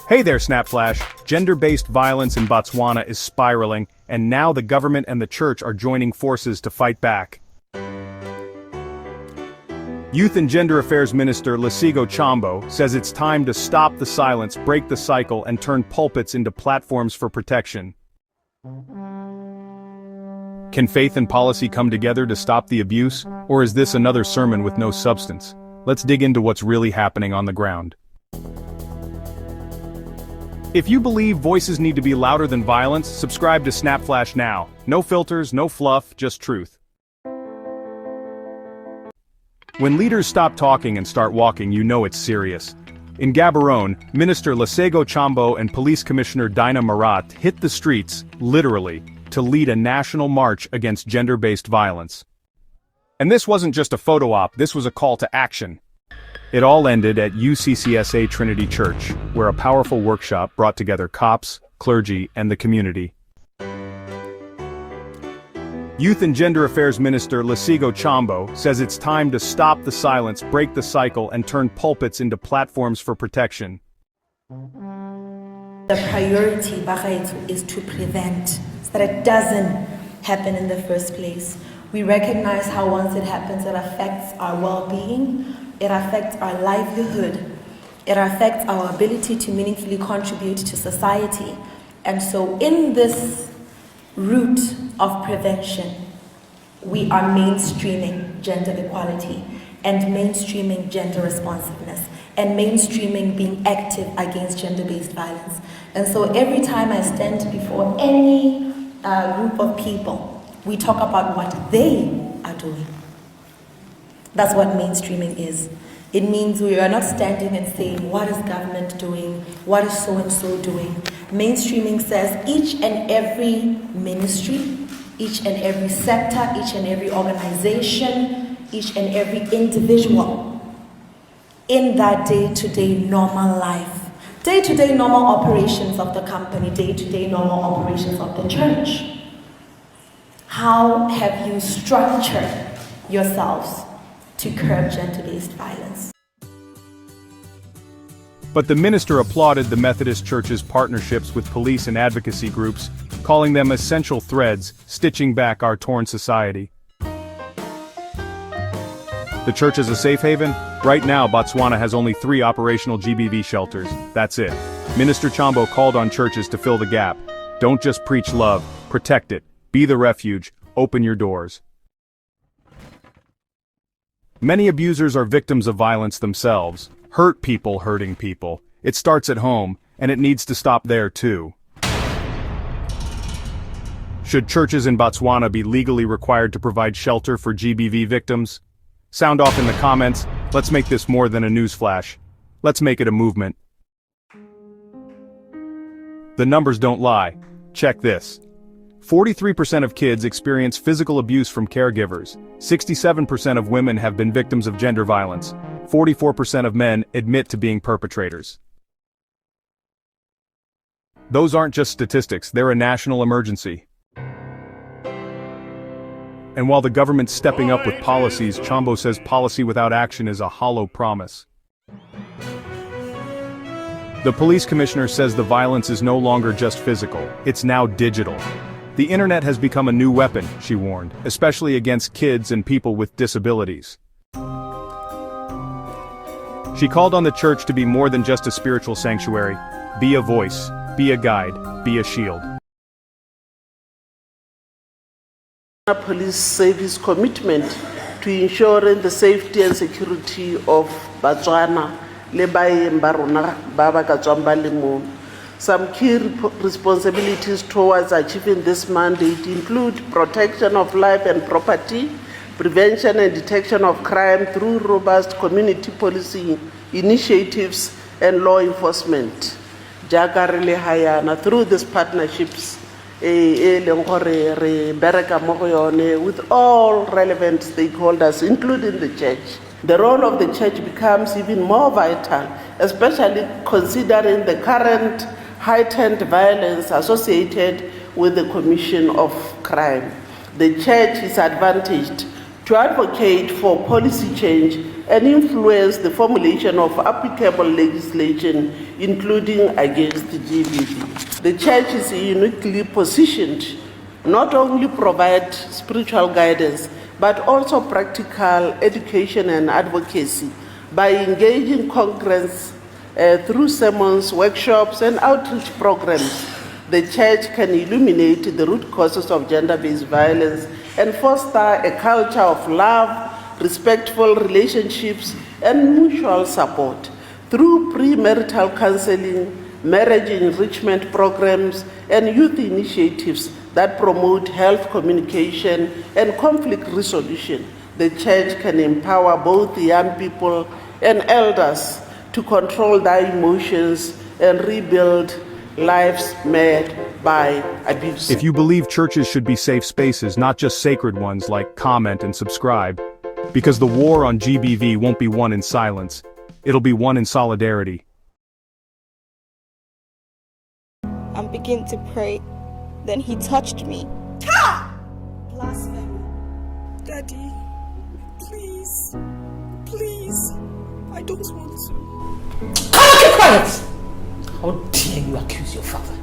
Hey there, SnapFlash. Gender-based violence in Botswana is spiraling, and now the government and the church are joining forces to fight back. Youth and Gender Affairs Minister Lesego Chombo says it's time to stop the silence, break the cycle, and turn pulpits into platforms for protection. Can faith and policy come together to stop the abuse, or is this another sermon with no substance? Let's dig into what's really happening on the ground. If you believe voices need to be louder than violence, subscribe to SnapFlash now. No filters, no fluff, just truth. When leaders stop talking and start walking, you know it's serious. In Gaborone, Minister Lesego Chombo and Police Commissioner Dinah Marathe hit the streets, literally, to lead a national march against gender-based violence. And this wasn't just a photo op, this was a call to action. It all ended at UCCSA Trinity Church, where a powerful workshop brought together cops, clergy, and the community. Youth and Gender Affairs Minister Lesego Chombo says it's time to stop the silence, break the cycle, and turn pulpits into platforms for protection. The priority is to prevent, so that it doesn't happen in the first place. We recognize how once it happens, it affects our well-being, it affects our livelihood, it affects our ability to meaningfully contribute to society. And so in this route of prevention, we are mainstreaming gender equality and mainstreaming gender responsiveness and mainstreaming being active against gender-based violence. And so every time I stand before any group of people, we talk about what they are doing. That's what mainstreaming is. It means we are not standing and saying, what is government doing? What is so-and-so doing? Mainstreaming says each and every ministry, each and every sector, each and every organization, each and every individual in that day-to-day normal life, day-to-day normal operations of the company, day-to-day normal operations of the church. How have you structured yourselves to curb gender-based violence? But the minister applauded the Methodist Church's partnerships with police and advocacy groups, calling them essential threads, stitching back our torn society. The church is a safe haven? Right now, Botswana has only 3 operational GBV shelters. That's it. Minister Chombo called on churches to fill the gap. Don't just preach love, protect it. Be the refuge, open your doors. Many abusers are victims of violence themselves. Hurt people hurting people. It starts at home, and it needs to stop there too. Should churches in Botswana be legally required to provide shelter for GBV victims? Sound off in the comments. Let's make this more than a news flash. Let's make it a movement. The numbers don't lie. Check this. 43% of kids experience physical abuse from caregivers. 67% of women have been victims of gender violence. 44% of men admit to being perpetrators. Those aren't just statistics, they're a national emergency. And while the government's stepping up with policies, Chombo says policy without action is a hollow promise. The police commissioner says the violence is no longer just physical, it's now digital. The internet has become a new weapon, she warned, especially against kids and people with disabilities. She called on the church to be more than just a spiritual sanctuary. Be a voice, be a guide, be a shield. Police Service commitment to ensuring the safety and security of Botswana le baeng ba rona ba ba ka tswang ba le mo. Some key responsibilities towards achieving this mandate include protection of life and property, prevention and detection of crime through robust community policy initiatives and law enforcement. Jaaka re le hayana through these partnerships with all relevant stakeholders, including the church. The role of the church becomes even more vital, especially considering the current heightened violence associated with the commission of crime. The church is advantaged to advocate for policy change and influence the formulation of applicable legislation, including against the GBV. The church is uniquely positioned not only provide spiritual guidance, but also practical education and advocacy by engaging congregants through sermons, workshops, and outreach programs. The church can illuminate the root causes of gender-based violence and foster a culture of love, respectful relationships, and mutual support. Through premarital counseling, marriage enrichment programs, and youth initiatives that promote health communication and conflict resolution, the church can empower both young people and elders to control their emotions and rebuild lives marred by abuse. If you believe churches should be safe spaces, not just sacred ones, like comment and subscribe, because the war on GBV won't be won in silence, it'll be won in solidarity. I began to pray. Then he touched me. Blasphemy. Daddy, please, please, I don't want to. Keep quiet! How dare you accuse your father?